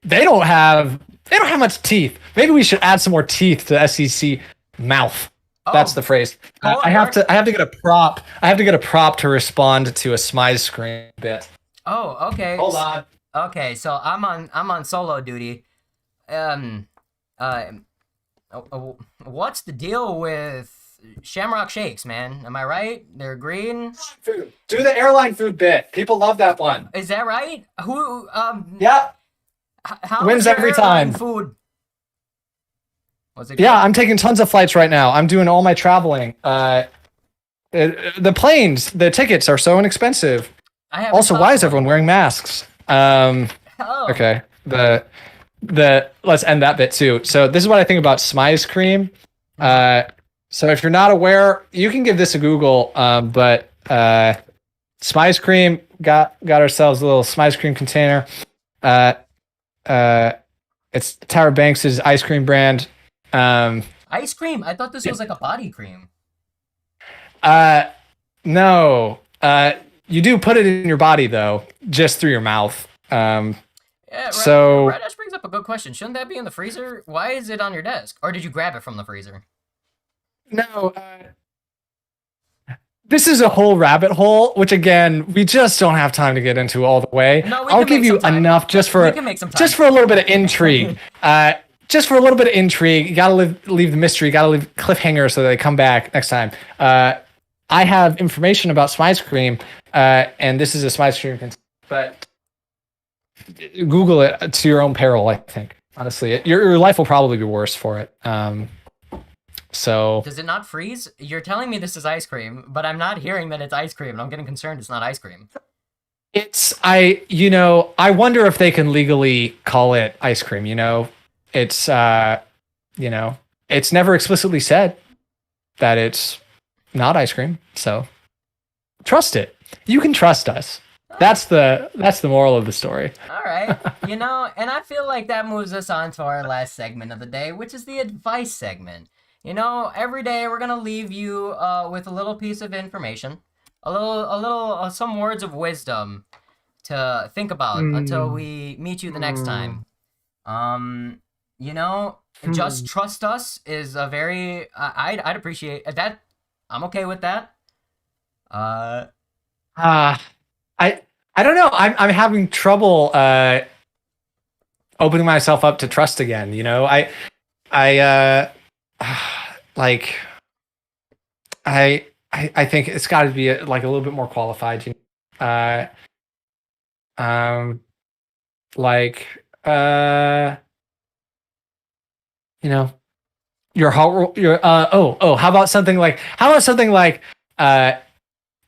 They don't have much teeth. Maybe we should add some more teeth to SEC mouth. That's the phrase. I have to get a prop. I have to get a prop to respond to a Smy's screen bit. Oh, okay. Hold on. Okay, so I'm on solo duty. What's the deal with Shamrock Shakes, man? Am I right? They're green. Food. Do the airline food bit. People love that one. Is that right? Who? Yeah. How wins every time. Food. Was it? Yeah, I'm taking tons of flights right now. I'm doing all my traveling. The planes, the tickets are so inexpensive. Also, why is everyone wearing masks? Okay. The let's end that bit too. So this is what I think about Smy's cream. So if you're not aware, you can give this a Google. But Smy's cream got ourselves a little Smy's cream container. It's Tyra Banks' ice cream brand. Ice cream? I thought this was like a body cream. No. You do put it in your body though, just through your mouth. Yeah, so Red Ash brings up a good question. Shouldn't that be in the freezer? Why is it on your desk? Or did you grab it from the freezer? No. This is a whole rabbit hole, which again, we just don't have time to get into all the way. No, I'll give you enough just for a little bit of intrigue. Just for a little bit of intrigue, you gotta leave the mystery, you gotta leave cliffhanger so that they come back next time. I have information about Smy's cream, and this is a Smy's cream, but Google it to your own peril, I think. Honestly, your life will probably be worse for it. So does it not freeze? You're telling me this is ice cream, but I'm not hearing that it's ice cream, and I'm getting concerned it's not ice cream. I wonder if they can legally call it ice cream, It's it's never explicitly said that it's not ice cream. So trust it. You can trust us. That's the moral of the story. All right. And I feel like that moves us on to our last segment of the day, which is the advice segment. Every day we're going to leave you with a little piece of information, some words of wisdom to think about until we meet you the next time. Just trust us is a very I'd appreciate that. I'm okay with that. I don't know. I'm having trouble opening myself up to trust again. I think it's got to be a little bit more qualified. Your heart. How about something like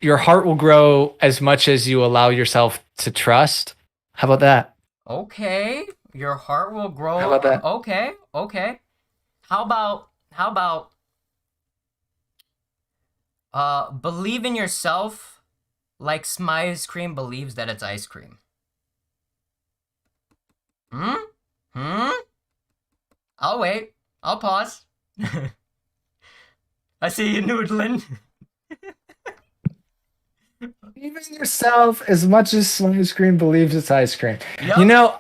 your heart will grow as much as you allow yourself to trust. How about that? Okay. Your heart will grow. How about that? Okay. Okay. How about believe in yourself like Smize Cream believes that it's ice cream. Hmm? Hmm? I'll wait. I'll pause. I see you noodling. Even yourself as much as ice cream believes it's ice cream. Yup. You know,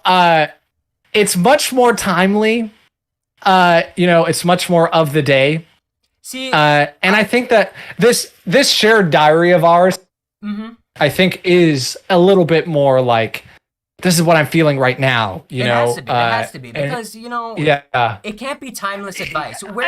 it's much more timely. It's much more of the day. See, And I think that this shared diary of ours, mhm. I think, is a little bit more like, this is what I'm feeling right now. It has to be because yeah, it can't be timeless advice. you We're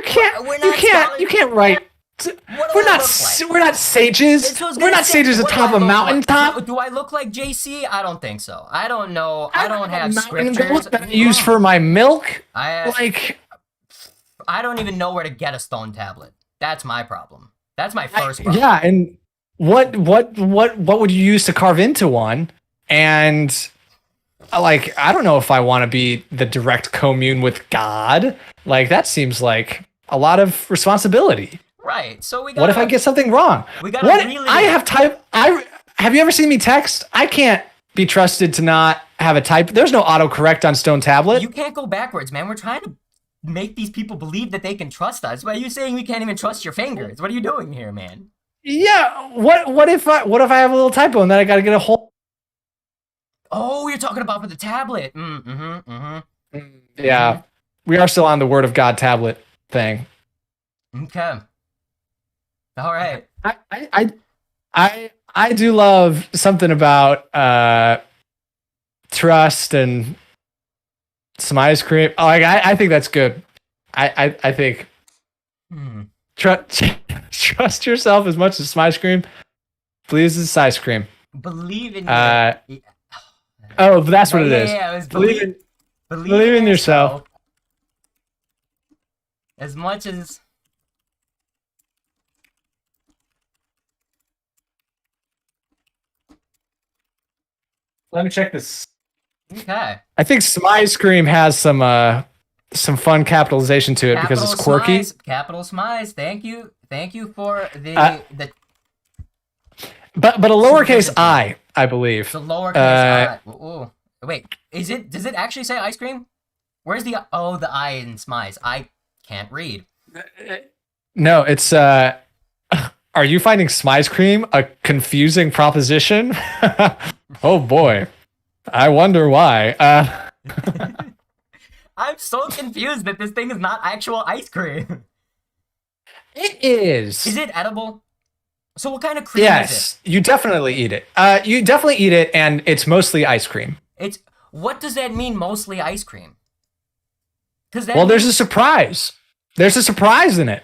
can't not scholars. you can't write. What do We're I not look like? we're not sages. That's what I was We're gonna not say. sages What do atop I a look mountaintop. like? Do I look like JC? I don't think so. I don't know. I don't have mountain scriptures. goat that I use for my milk. I Like, don't even know where to get a stone tablet. That's my problem. That's my first problem. yeah, and what would you use to carve into one? And like, I don't know if I want to be the direct commune with God. Like, that seems like a lot of responsibility. Right. So we got. What if I get something wrong? We gotta What really- I have type. Have you ever seen me text? I can't be trusted to not have a type. There's no autocorrect on Stone Tablet. You can't go backwards, man. We're trying to make these people believe that they can trust us. Why are you saying we can't even trust your fingers? What are you doing here, man? Yeah. What if I have a little typo and then I got to get a whole. Oh, you're talking about for the tablet. Yeah, we are still on the Word of God tablet thing. Okay. All right. I do love something about trust and some ice cream. Oh, I think that's good. I think trust yourself as much as some ice cream. Please, it's ice cream. Believe in Oh, that's what it is. Yeah, it was Believe believe in yourself. As much as Let me check this. okay. I think some ice cream has some fun capitalization to it because it's quirky. Capital Smize. Thank you for the But a lowercase I believe. the lowercase I. Ooh. Wait, does it actually say ice cream? Where's the I in Smize? I can't read. No, it's are you finding Smize cream a confusing proposition? Oh boy. I wonder why. I'm so confused that this thing is not actual ice cream. It is. Is it edible? So what kind of cream is Yes, you definitely eat it. You definitely eat it, and it's mostly ice cream. it? What does that mean? Mostly ice cream? Because There's a surprise. There's a surprise in it.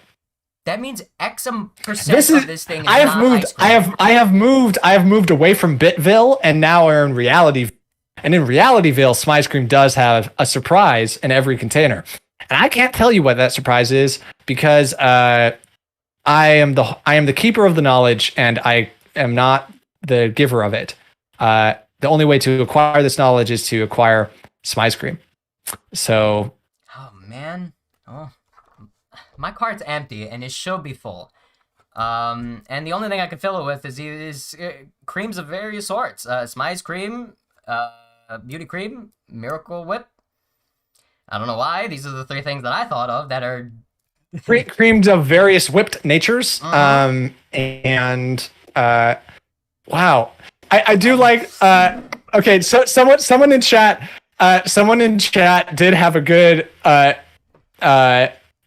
that means X percent This is. of this thing is I have not moved. ice cream. I have moved away from Bitville, and now we're in reality. And in Realityville, Smize Cream does have a surprise in every container, and I can't tell you what that surprise is because I am the keeper of the knowledge, and I am not the giver of it. The only way to acquire this knowledge is to acquire Smize Cream. So, Oh man, my cart's empty and it should be full. And the only thing I can fill it with is creams of various sorts. Smize cream, beauty cream, miracle whip. I don't know why. These are the three things that I thought of that are creams of various whipped natures. And wow, I do like. Okay, so someone in chat did have a good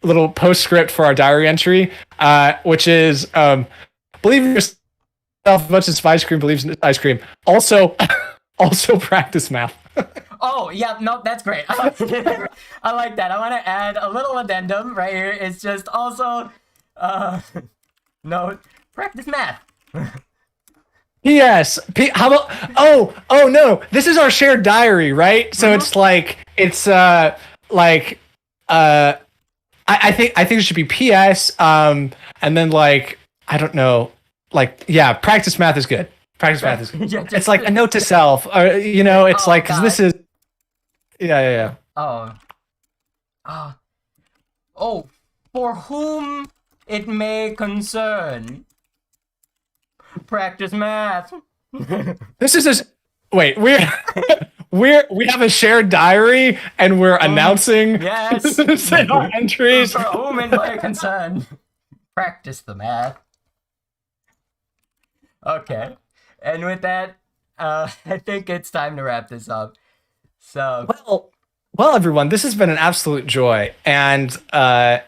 little postscript for our diary entry, which is believe in yourself as much as ice cream believes in ice cream. Also practice math. Oh, yeah, no, that's great. I like that. I want to add a little addendum right here. It's just also, no, practice math. P.S. How about? Oh no! This is our shared diary, right? So it's like I think it should be P.S. And then like I don't know, like yeah, practice math is good. Practice math is Yeah, just- it's like a note to self. Or, you know, it's Oh, like because this is yeah. Oh. Oh, for whom it may concern. Practice math. This is just wait, we have a shared diary and we're announcing Yes. our entries. For whom it may concern. Practice the math. Okay. And with that, I think it's time to wrap this up. So Well, everyone, this has been an absolute joy, and I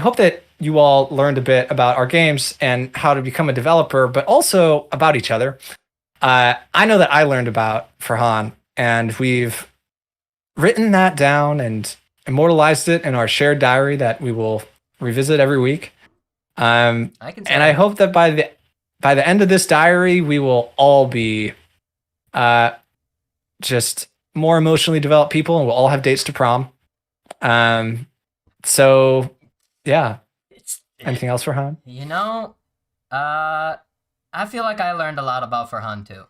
hope that you all learned a bit about our games and how to become a developer, but also about each other. I know that I learned about Farhan, and we've written that down and immortalized it in our shared diary that we will revisit every week. I can say And I hope that by the end of this diary, we will all be just more emotionally developed people, and we'll all have dates to prom. So yeah. Anything else, Farhan? You know, I feel like I learned a lot about Farhan too.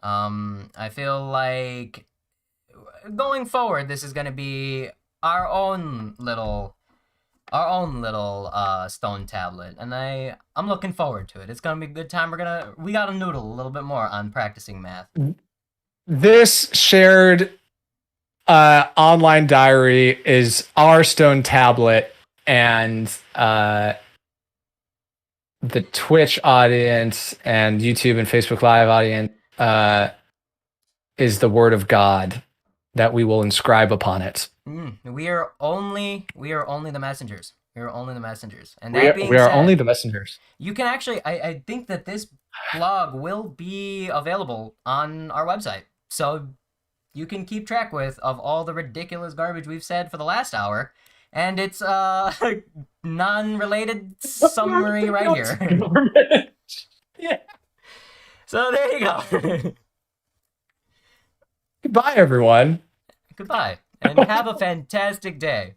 I feel like going forward, this is gonna be our own little stone tablet, and I'm looking forward to it. It's gonna be a good time. We gotta noodle a little bit more on practicing math. This shared online diary is our stone tablet, and the Twitch audience and YouTube and Facebook Live audience is the word of God that we will inscribe upon it. We are only the messengers. We are only the messengers. And We that are, being we are said, only the messengers. you can actually, I think that this blog will be available on our website. So you can keep track of all the ridiculous garbage we've said for the last hour. And it's non-related summary right here. Yeah. So there you go. Goodbye, everyone. Goodbye. And have a fantastic day.